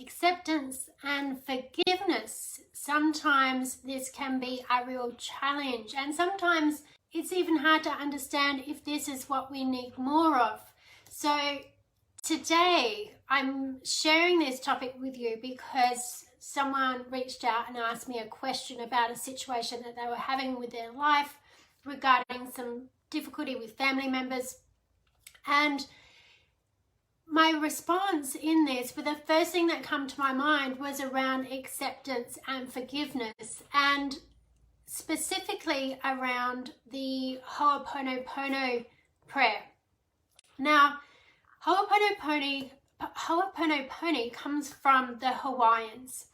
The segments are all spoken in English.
acceptance and forgiveness. Sometimes this can be a real challenge, and sometimes it's even hard to understand if this is what we need more of. So today I'm sharing this topic with you because someone reached out and asked me a question about a situation that they were having with their life regarding some difficulty with family members. And my response in this, but the first thing that came to my mind was around acceptance and forgiveness, and specifically around the Ho'oponopono prayer. Now, Ho'oponopono comes from the Hawaiians,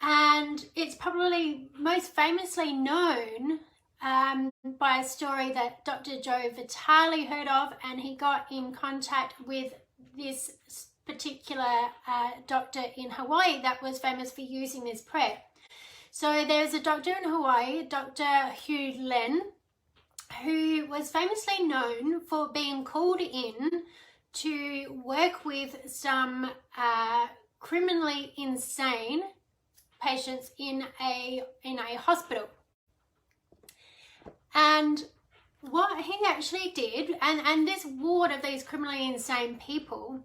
and it's probably most famously known by a story that Dr. Joe Vitale heard of, and he got in contact with this particular doctor in Hawaii that was famous for using this prayer. So there's a doctor in Hawaii, Dr. Hugh Len, who was famously known for being called in to work with some criminally insane patients in a hospital. And what he actually did, and this ward of these criminally insane people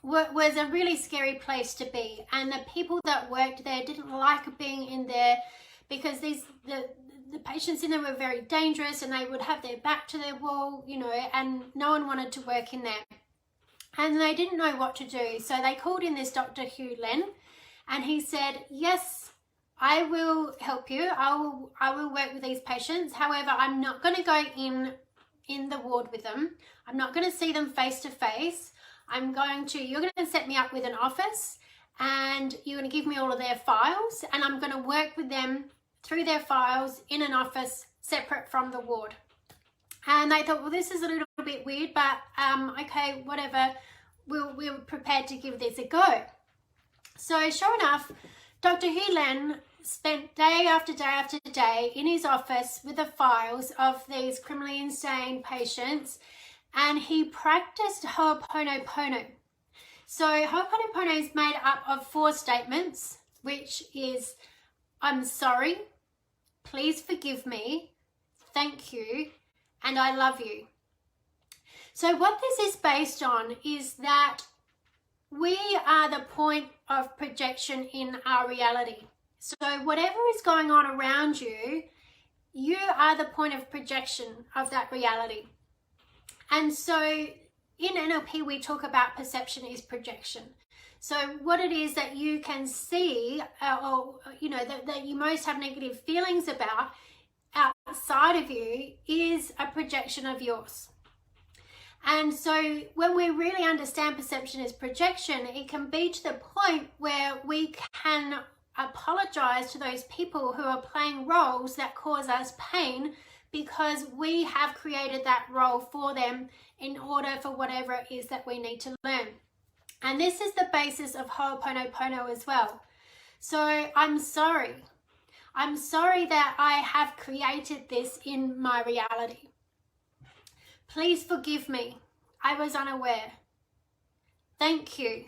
was a really scary place to be, and the people that worked there didn't like being in there because the patients in there were very dangerous, and they would have their back to their wall, and no one wanted to work in there, and they didn't know what to do. So they called in this Dr. Hugh Len, and he said, yes, I will help you. I will work with these patients. However, I'm not going to go in the ward with them. I'm not going to see them face to face. You're going to set me up with an office, and you're going to give me all of their files, and I'm going to work with them through their files in an office separate from the ward. And they thought, well, this is a little bit weird, but okay, whatever. We're prepared to give this a go. So sure enough, Dr. Hugh Len spent day after day after day in his office with the files of these criminally insane patients, and he practiced Ho'oponopono. So Ho'oponopono is made up of 4 statements, which is, I'm sorry, please forgive me, thank you, and I love you. So what this is based on is that we are the point of projection in our reality. So whatever is going on around you, you are the point of projection of that reality. And so in NLP, we talk about perception is projection. So what it is that you can see, that you most have negative feelings about outside of you is a projection of yours. And so when we really understand perception as projection, it can be to the point where we can apologize to those people who are playing roles that cause us pain, because we have created that role for them in order for whatever it is that we need to learn. And this is the basis of Ho'oponopono as well. So I'm sorry. I'm sorry that I have created this in my reality. Please forgive me. I was unaware. Thank you.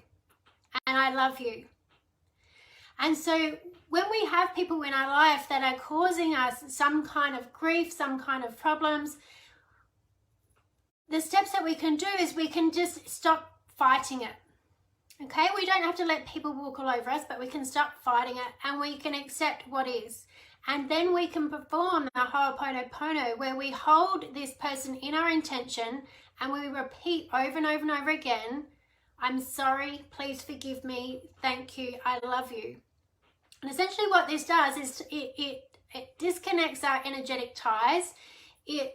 And I love you. And so when we have people in our life that are causing us some kind of grief, some kind of problems, the steps that we can do is we can just stop fighting it. Okay, we don't have to let people walk all over us, but we can stop fighting it, and we can accept what is. And then we can perform the Ho'oponopono, where we hold this person in our intention and we repeat over and over and over again, I'm sorry, please forgive me, thank you, I love you. And essentially what this does is it disconnects our energetic ties. It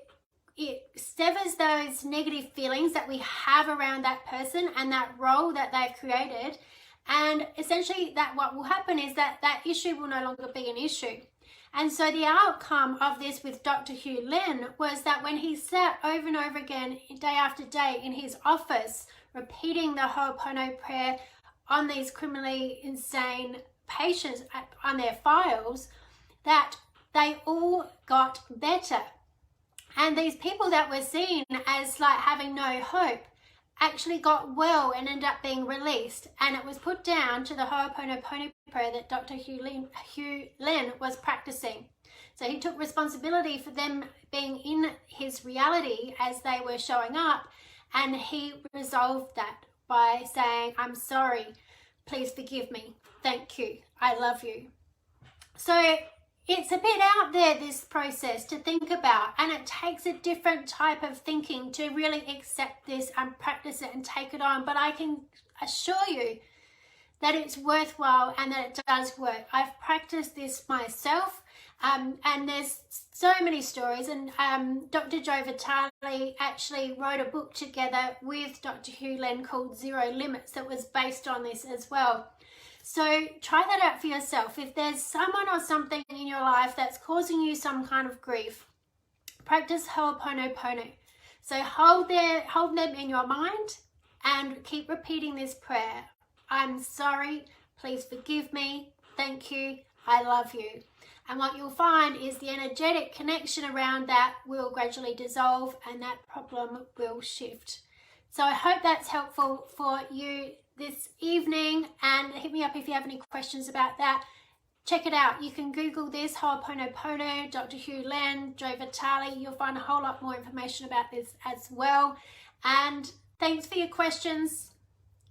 severs those negative feelings that we have around that person and that role that they've created. And essentially that what will happen is that issue will no longer be an issue. And so the outcome of this with Dr. Hugh Len was that when he sat over and over again, day after day in his office, repeating the Ho'opono prayer on these criminally insane patients on their files, that they all got better. And these people that were seen as like having no hope actually got well and ended up being released, and it was put down to the Ho'oponopono prayer that Dr. Hugh Lin was practicing. So he took responsibility for them being in his reality as they were showing up, and he resolved that by saying, I'm sorry, please forgive me, thank you, I love you. So it's a bit out there, this process, to think about, and it takes a different type of thinking to really accept this and practice it and take it on. But I can assure you that it's worthwhile and that it does work. I've practiced this myself, and there's so many stories, and Dr. Joe Vitale actually wrote a book together with Dr. Hugh Lin called Zero Limits that was based on this as well. So try that out for yourself. If there's someone or something in your life that's causing you some kind of grief, practice Ho'oponopono. So hold them in your mind and keep repeating this prayer. I'm sorry, please forgive me, thank you, I love you. And what you'll find is the energetic connection around that will gradually dissolve and that problem will shift. So I hope that's helpful for you this evening, and hit me up if you have any questions about that. Check it out. You can Google this, Ho'oponopono, Dr. Hugh Lin, Joe Vitale. You'll find a whole lot more information about this as well. And thanks for your questions.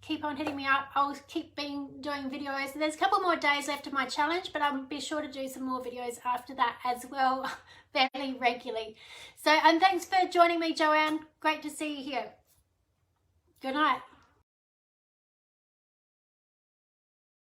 Keep on hitting me up. I'll keep doing videos. There's a couple more days left of my challenge, but I'll be sure to do some more videos after that as well, fairly regularly. So, and thanks for joining me, Joanne. Great to see you here. Good night.